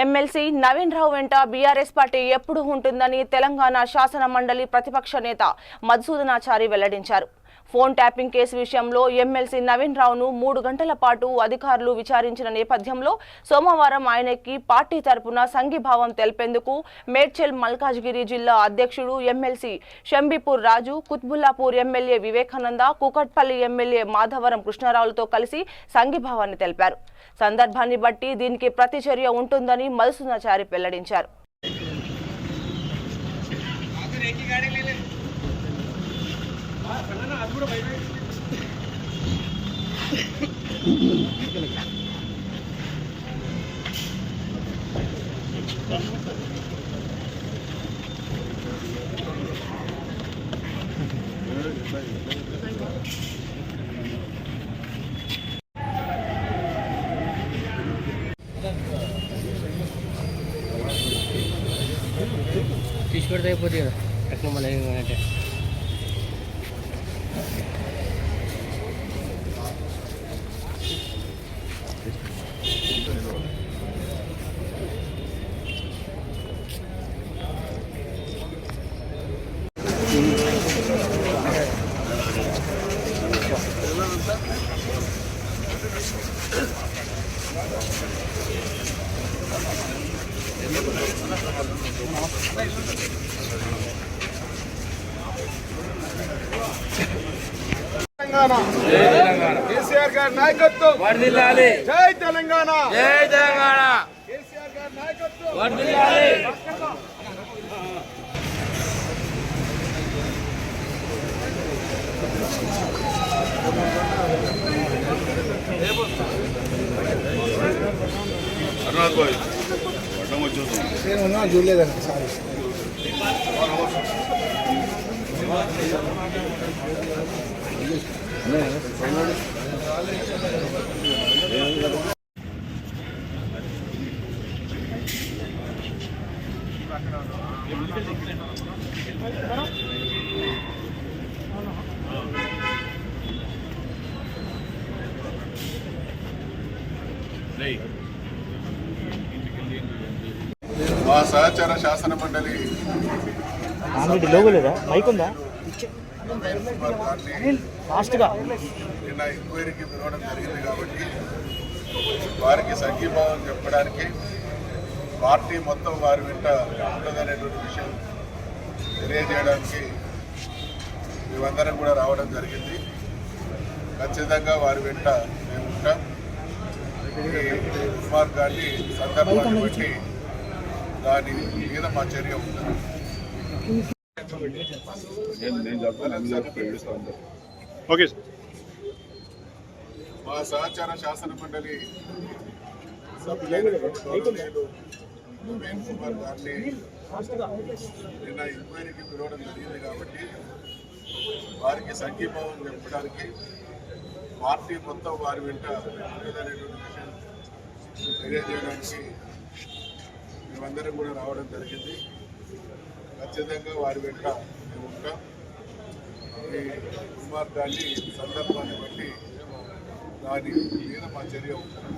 MLC Naveen రావు వెంట BRS party ఎప్పుడు ఉంటుందని తెలంగాణ శాసన మండలి ప్రతిపక్ష నేత మధుసూదనాచారి వెల్లడించారు. ఫోన్ ట్యాపింగ్ కేసు విషయంలో ఎమ్మెల్సీ నవీన్ రావును 3 గంటల పాటు అధికారులు విచారించిన నేపథ్యంలో సోమవారం ఆయనకి పార్టీ తరపున సంఘీభావం తెలిపేందుకు మేడ్చల్ మల్కాజ్గిరి జిల్లా అధ్యక్షుడు ఎమ్మెల్సీ షంబీపూర్ రాజు, కుత్బుల్లాపూర్ ఎమ్మెల్యే వివేకానంద, కూకట్పల్లి ఎమ్మెల్యే మాధవరం కృష్ణారావులతో కలిసి సంఘీభావాన్ని తెలిపారు. సందర్భాన్ని బట్టి దీనికి ప్రతిచర్య ఉంటుందని మధుసూదనాచారి వెల్లడించారు. తీసి పెడితే అయిపోతుంది కదా టెక్నో మళ్ళీ అంటే కేసీఆర్ గారి నాయకత్వం వర్ధిల్లాలి. జై తెలంగాణ, జై తెలంగాణ. కేసీఆర్ గారి నాయకత్వం వర్ధిల్లాలి. చూడలేదండి సారీ. మా సహచర శాసన మండలి లోగో లేదా మైక్ ఉందా ఫాస్ట్గా నిన్న ఎంక్వైరీకి పిలవడం జరిగింది కాబట్టి వారికి సంఘీభావం చెప్పడానికి పార్టీ మొత్తం వారి వెంట ఉంటుందనేటువంటి విషయం తెలియజేయడానికి మేమందరం కూడా రావడం జరిగింది. ఖచ్చితంగా వారి వెంట మేము ఉంటాం. కుమార్ గారిని సందర్భాన్ని బట్టి దాని మీద మా చర్య ఉంటుంది. ఓకే. మా సహచార శాసన మండలి సభ్యులైనటువంటి నవీన్ కుమార్ గారిని నిన్న ఎంక్వైరీకి పిలవడం జరిగింది కాబట్టి వారికి సంఘీభావం చెప్పడానికి పార్టీ మొత్తం వారి వెంట ఉంటుందనేటువంటి విషయం తెలియజేయడానికి మేమందరం కూడా రావడం జరిగింది. ఖచ్చితంగా వారి వెంట మేము ఉంటాం. ఈ కుమార్ గారిని సందర్భాన్ని బట్టి దాని మీద మా చర్య ఉంటుంది.